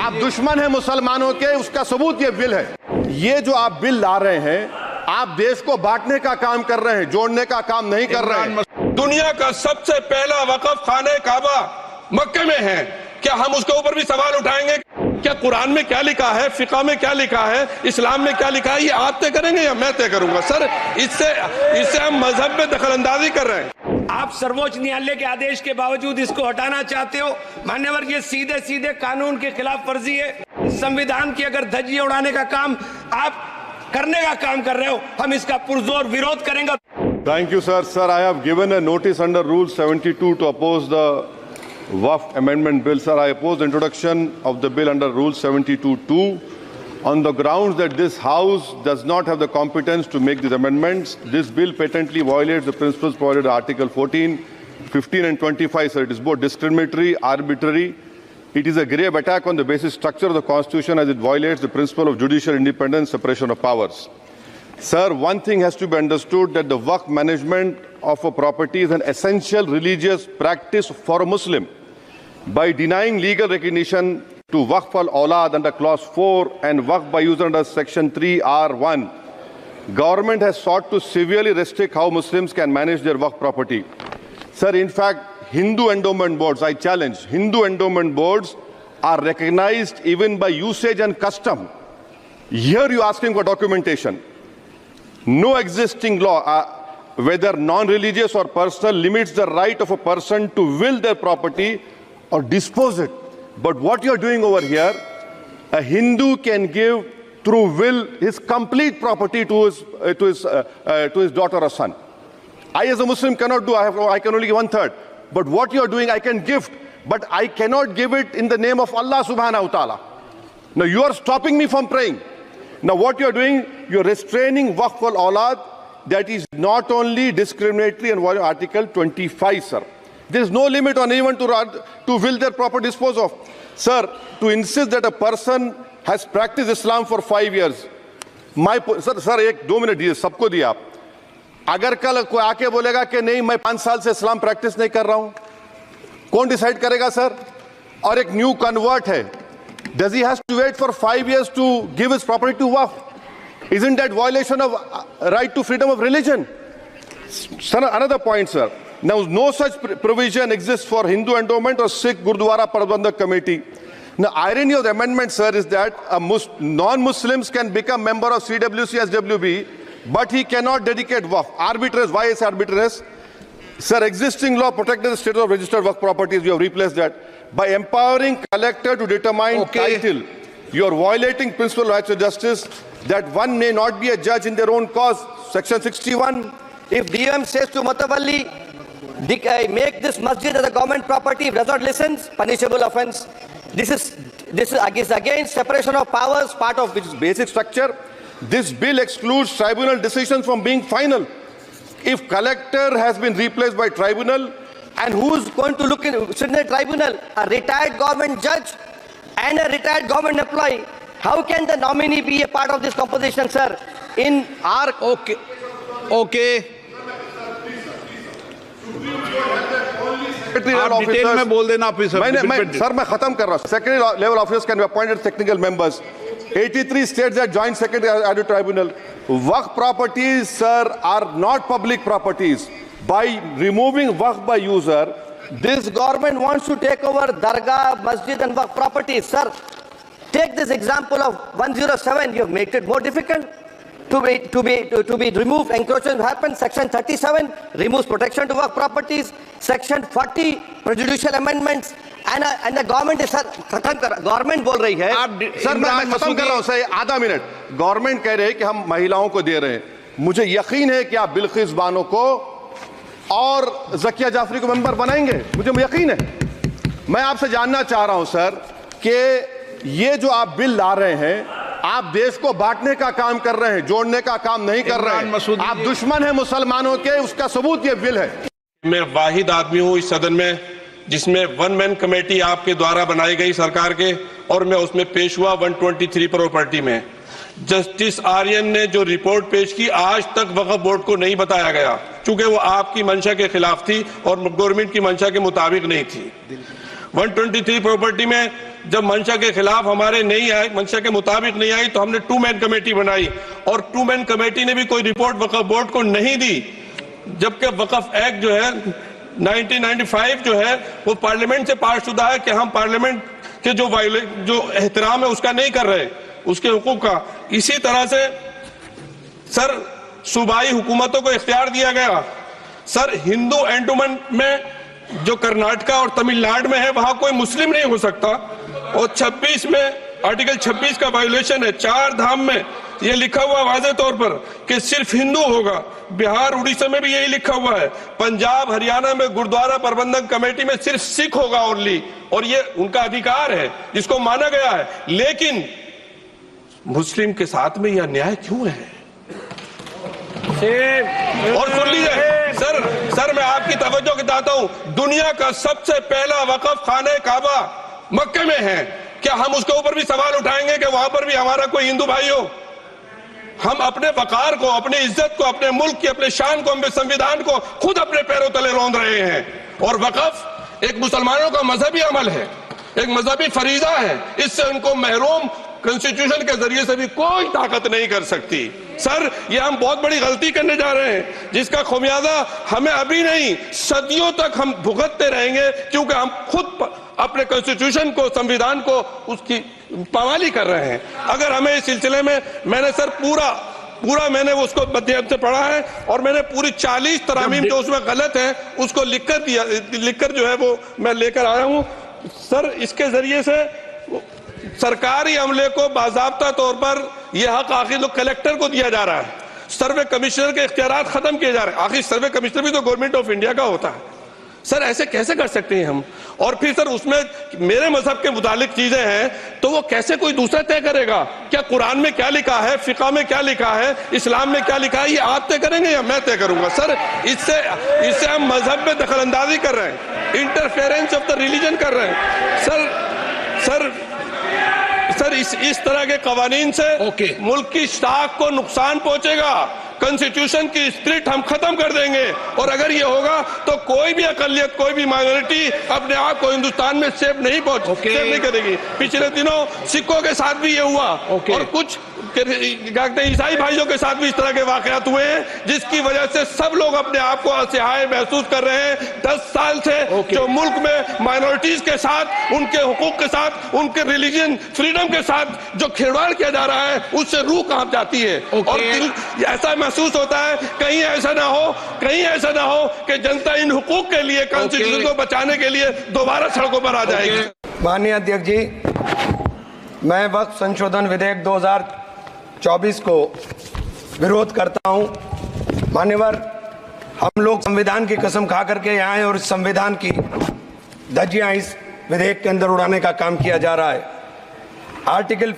आप दुश्मन हैं मुसलमानों के, उसका सबूत ये बिल है। ये जो आप बिल ला रहे हैं, आप देश को बांटने का काम कर रहे हैं, जोड़ने का काम नहीं कर रहे हैं। दुनिया का सबसे पहला वक़फ़ खाने काबा मक्के में है, क्या हम उसके ऊपर भी सवाल उठाएंगे? क्या कुरान में क्या लिखा है, फिक़ह में क्या लिखा है, इस्लाम में क्या लिखा है, ये आप तय करेंगे या मैं तय करूंगा? सर, इससे हम मजहब में दखलंदाजी कर रहे हैं। आप सर्वोच्च न्यायालय के आदेश के बावजूद इसको हटाना चाहते हो। मान्यवर, ये सीधे सीधे कानून की खिलाफ वर्जी है। संविधान की अगर धज्जियां उड़ाने का काम आप करने का काम कर रहे हो, हम इसका पुरजोर विरोध करेंगे। Thank you, sir. Sir, I have given a notice under Rule 72 to oppose the Waqf Amendment Bill. Sir, I oppose the introduction of the bill under Rule 72(2) on the grounds that this House does not have the competence to make these amendments. This bill patently violates the principles provided in Article 14, 15 and 25, sir. It is both discriminatory, arbitrary. It is a grave attack on the basic structure of the Constitution as it violates the principle of judicial independence, separation of powers. Sir, one thing has to be understood, that the Waqf management of a property is an essential religious practice for a Muslim. By denying legal recognition to Waqf al-Awlad under Clause 4 and Waqf by user under Section 3(r)(1), government has sought to severely restrict how Muslims can manage their Waqf property. Sir, in fact, Hindu endowment boards, I challenge, Hindu endowment boards are recognized even by usage and custom. Here you are asking for documentation. No existing law, whether non-religious or personal, limits the right of a person to will their property or dispose it. But what you are doing over here, a Hindu can give through will his complete property to his daughter or son. I as a Muslim cannot do, I can only give 1/3. But what you are doing, I can gift, but I cannot give it in the name of Allah subhanahu wa ta'ala. Now you are stopping me from praying. Now what you are doing, you are restraining Waqf al-Awlad. That is not only discriminatory and violating Article 25, sir. There is no limit on anyone to will their property dispose of. Sir, to insist that a person has practiced Islam for 5 years. Sir, एक 2 minute दिए, सबको दिया आप। अगर कल कोई आके बोलेगा कि नहीं मैं 5 साल से इस्लाम प्रैक्टिस नहीं कर रहा हूं, कौन डिसाइड करेगा सर? और एक न्यू कन्वर्ट है, does he has to wait for 5 years to give his property to Waqf? Isn't that violation of right to freedom of religion? Sir, another point, sir. Now, no such provision exists for Hindu endowment or Sikh Gurdwara Prabandhak Committee. Now, irony of the amendment, sir, is that non-Muslims can become member of CWC SWB, but he cannot dedicate Waqf. Arbitrariness. Why is arbitrariness? Sir, existing law protected the status of registered Waqf properties. You have replaced that. By empowering collector to determine title, you are violating principle of rights of justice, that one may not be a judge in their own cause. Section 61. If DM says to Mutawalli, make this masjid as a government property, if does not listen, punishable offence. This is against separation of powers, part of which is basic structure. This bill excludes tribunal decisions from being final. If collector has been replaced by tribunal, and who is going to sit in the tribunal? A retired government judge and a retired government employee. How can the nominee be a part of this composition, sir? In our... Okay. आप detail में बोल देना officer. Sir मैं खत्म कर रहा हूं। Secondary level officers can be appointed technical members. 83 states that joint secretary added tribunal. Waqf properties, sir, are not public properties. By removing Waqf by user, this government wants to take over Dargah, Masjid and Waqf properties. Sir, take this example of 107. You have made it more difficult to be removed. Encroachment happens. Section 37 removes protection to Waqf properties. Section 40 prejudicial amendments. And the government is, sir, government बोल रही है। Sir मैं खत्म कर रहा हूं sir, आधा minute. Government कह रहे हैं कि हम महिलाओं को दे रहे हैं। मुझे यकीन है कि आप बिल्किस बानो को और ज़किया जाफरी को मेंबर बनाएंगे, मुझे यकीन है। मैं आपसे जानना चाह रहा हूं सर कि ये जो आप बिल ला रहे हैं, आप देश को बांटने का काम कर रहे हैं, जोड़ने का काम नहीं कर रहे हैं। आप दुश्मन हैं मुसलमानों के, उसका सबूत ये बिल है। मैं वाहिद आदमी हूं इस सदन में जिसमें 1 मैन कमेटी आपके द्वारा बनाई गई सरकार के, और मैं उसमें पेश हुआ 123 प्रॉपर्टी में। जस्टिस आर्यन ने जो रिपोर्ट पेश की, आज तक वक्फ बोर्ड को नहीं बताया गया, चूंकि वो आपकी मंशा के खिलाफ थी और गवर्नमेंट की मंशा के मुताबिक नहीं थी। 123 प्रॉपर्टी में जब मंशा के खिलाफ हमारे नहीं आई, मंशा के मुताबिक नहीं आई, तो हमने 2 मैन कमेटी बनाई और 2 मैन कमेटी ने भी कोई रिपोर्ट वक्फ बोर्ड को नहीं दी, जबकि वक्फ एक्ट जो है 1995 जो है वो पार्लियामेंट से पास शुदा है कि हम पार्लियामेंट के जो एहतराम है उसका नहीं कर रहे, उसके हुकूक का। इसी तरह से सर सूबाई हुकूमतों को इख्तियार दिया गया। सर हिंदू एंडोमेंट में जो कर्नाटका और तमिलनाडु में है वहां कोई मुस्लिम नहीं हो सकता, और 26 में आर्टिकल 26 का वायोलेशन है। 4 धाम में ये लिखा हुआ वाज़े तौर पर कि सिर्फ हिंदू होगा। बिहार उड़ीसा में भी यही लिखा हुआ है। पंजाब हरियाणा में गुरुद्वारा प्रबंधन कमेटी में सिर्फ सिख होगा ओनली, और ये उनका अधिकार है जिसको माना गया है। लेकिन मुस्लिम के साथ में यह अन्याय क्यों है? और सुन लीजिए सर मैं आपकी तवज्जो के चाहता हूं, दुनिया का सबसे पहला वक्फ खाने काबा मक्के में है। क्या हम उसके ऊपर भी सवाल उठाएंगे कि वहां पर भी हमारा कोई हिंदू भाई हो? हम अपने वकार को, अपनी इज्जत को, अपने मुल्क की, अपने शान को, अपने संविधान को खुद अपने पैरों तले रौंद रहे हैं। और वक्फ एक मुसलमानों का मजहबी अमल है, एक मजहबी फरीजा है। इससे उनको महरूम कॉन्स्टिट्यूशन के जरिए से भी कोई ताकत नहीं कर सकती। सर ये हम बहुत बड़ी गलती करने जा रहे हैं, जिसका खुमियाजा हमें अभी नहीं सदियों तक हम भुगतते रहेंगे, क्योंकि हम खुद अपने कॉन्स्टिट्यूशन को, संविधान को, उसकी पामाली कर रहे हैं। अगर हमें इस सिलसिले में मैंने सर पूरा मैंने उसको मध्यम से पढ़ा है, और मैंने पूरी 40 तरामीम जो उसमें गलत है उसको लिखकर जो है वो मैं लेकर आया हूं। सर इसके जरिए से सरकारी अमले को बाज़ाब्ता तौर पर यह हक आखिर कलेक्टर को दिया जा रहा है, सर्वे कमिश्नर के इख्तियारात खत्म किए जा रहे हैं। आखिर सर्वे कमिश्नर भी तो गवर्नमेंट ऑफ इंडिया का होता है। सर ऐसे कैसे कर सकते हैं हम? और फिर सर उसमें मेरे मजहब के मुतालिक चीजें हैं तो वो कैसे कोई दूसरा तय करेगा? क्या कुरान में क्या लिखा है, फिक़ा में क्या लिखा है, इस्लाम में क्या लिखा है, ये आप तय करेंगे या मैं तय करूंगा? सर इससे हम मजहब में दखल अंदाजी कर रहे हैं, इंटरफेरेंस ऑफ द रिलीजन कर रहे हैं। सर इस तरह के कवानीन से मुल्क की शाख को नुकसान पहुंचेगा। कॉन्स्टिट्यूशन की स्पिरिट हम खत्म कर देंगे, और अगर ये होगा तो कोई भी अकलियत, कोई भी माइनॉरिटी अपने आप को हिंदुस्तान में सेफ नहीं करेगी। पिछले दिनों सिखों के साथ भी ये हुआ, और कुछ ईसाई भाइयों के साथ भी इस तरह के वाकयात हुए हैं, जिसकी वजह से सब लोग अपने आप को असहाय महसूस कर रहे हैं। 10 साल से जो मुल्क में माइनॉरिटीज के साथ, उनके हुकूक के साथ, उनके रिलीजन फ्रीडम के साथ जो खिलवाड़ किया जा रहा है, उससे रूह कांप जाती है। और ऐसा महसूस होता है कहीं ऐसा ना हो कि जनता इन हुकूक के लिए, कॉन्स्टिट्यूशन को बचाने के लिए दोबारा सड़कों पर आ जाएगी। माननीय अध्यक्ष जी, मैं वक्फ संशोधन विधेयक 2024 को विरोध करता हूं। मान्यवर, हम लोग संविधान की कसम खा करके यहाँ आए और इस संविधान की धज्जियां इस विधेयक के अंदर उड़ाने का काम किया जा रहा है। आर्टिकल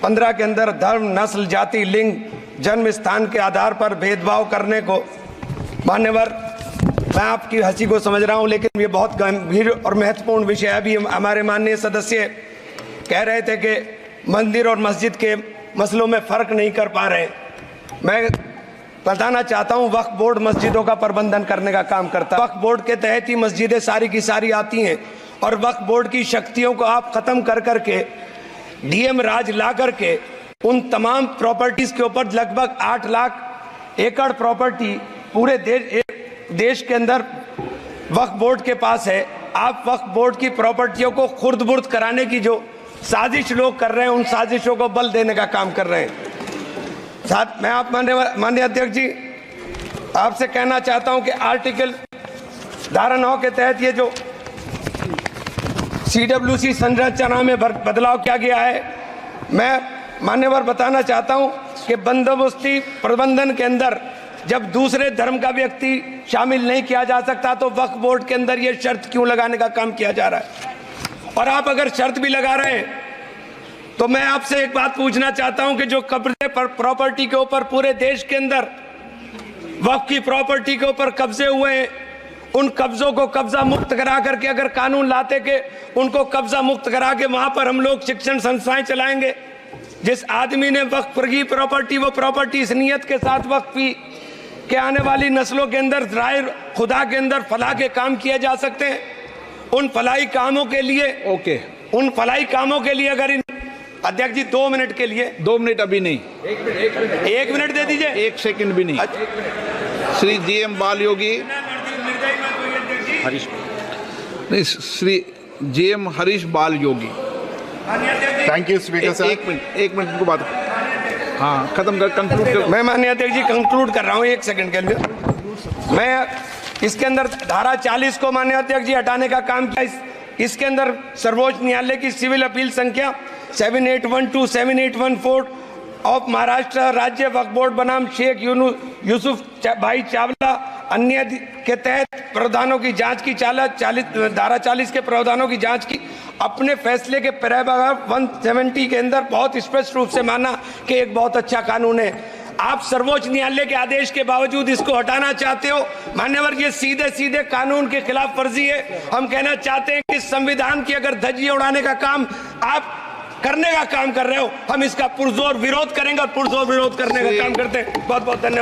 15 के अंदर धर्म, नस्ल, जाति, लिंग, जन्म स्थान के आधार पर भेदभाव करने को, मान्यवर मैं आपकी हंसी को समझ रहा हूं, लेकिन ये बहुत गंभीर और महत्वपूर्ण विषय है। अभी हमारे माननीय सदस्य कह रहे थे कि मंदिर और मस्जिद के मसलों में फ़र्क नहीं कर पा रहे। मैं बताना चाहता हूं, वक्फ बोर्ड मस्जिदों का प्रबंधन करने का काम करता है। वक्फ बोर्ड के तहत ही मस्जिदें सारी की सारी आती हैं, और वक्फ बोर्ड की शक्तियों को आप ख़त्म कर करके डीएम राज ला करके उन तमाम प्रॉपर्टीज़ के ऊपर लगभग 8 लाख एकड़ प्रॉपर्टी पूरे देश के अंदर वक्फ बोर्ड के पास है। आप वक्फ बोर्ड की प्रॉपर्टियों को खुर्द-बुर्द कराने की जो साजिश लोग कर रहे हैं, उन साजिशों को बल देने का काम कर रहे हैं। साथ मैं आप माननीय अध्यक्ष जी आपसे कहना चाहता हूं कि आर्टिकल धारा 9 के तहत ये जो CWC संरचना में बदलाव किया गया है, मैं मान्यवर बताना चाहता हूं कि बंदोबस्ती प्रबंधन के अंदर जब दूसरे धर्म का व्यक्ति शामिल नहीं किया जा सकता, तो वक्फ बोर्ड के अंदर ये शर्त क्यों लगाने का काम किया जा रहा है? और आप अगर शर्त भी लगा रहे हैं तो मैं आपसे एक बात पूछना चाहता हूं कि जो कब्जे पर प्रॉपर्टी के ऊपर पूरे देश के अंदर वक्फ की प्रॉपर्टी के ऊपर कब्जे हुए हैं, उन कब्जों को कब्जा मुक्त करा करके अगर कानून लाते के उनको कब्जा मुक्त करा के वहां पर हम लोग शिक्षण संस्थाएं चलाएंगे। जिस आदमी ने वक्फ की प्रॉपर्टी, वो प्रॉपर्टी इस नियत के साथ वक्फ की कि आने वाली नस्लों के अंदर राय खुदा के अंदर फलाह के काम किए जा सकते हैं। उन फलाही कामों के लिए उन फलाई कामों के लिए अगर अध्यक्ष जी 2 मिनट के लिए 2 मिनट अभी नहीं, 1 मिनट दे दीजिए। 1 सेकंड भी नहीं। श्री जीएम बाल योगी, नहीं, श्री जीएम हरीश बाल योगी। Thank you, Speaker, sir. 1 minute को बात, हाँ खत्म कर, कंक्लूड कर। मैं माननीय अध्यक्ष जी कंक्लूड कर रहा हूँ 1 सेकंड के लिए। मैं इसके अंदर धारा 40 को माननीय अध्यक्ष जी हटाने का काम किया। इसके अंदर सर्वोच्च न्यायालय की सिविल अपील संख्या 7812 7814 ऑफ महाराष्ट्र राज्य वक्फ बोर्ड बनाम शेख यूसुफ भाई चावला अन्य के तहत प्रावधानों की जांच की धारा 40 के प्रावधानों की जांच की। अपने फैसले के पैराग्राफ 170 के अंदर बहुत स्पष्ट रूप से माना कि एक बहुत अच्छा कानून है। आप सर्वोच्च न्यायालय के आदेश के बावजूद इसको हटाना चाहते हो मान्यवर, ये सीधे सीधे कानून के खिलाफ वर्जी है। हम कहना चाहते हैं कि संविधान की अगर धज्जियां उड़ाने का काम आप करने का काम कर रहे हो, हम इसका पुरजोर विरोध करेंगे और पुरजोर विरोध करने का काम करते हैं। बहुत बहुत धन्यवाद।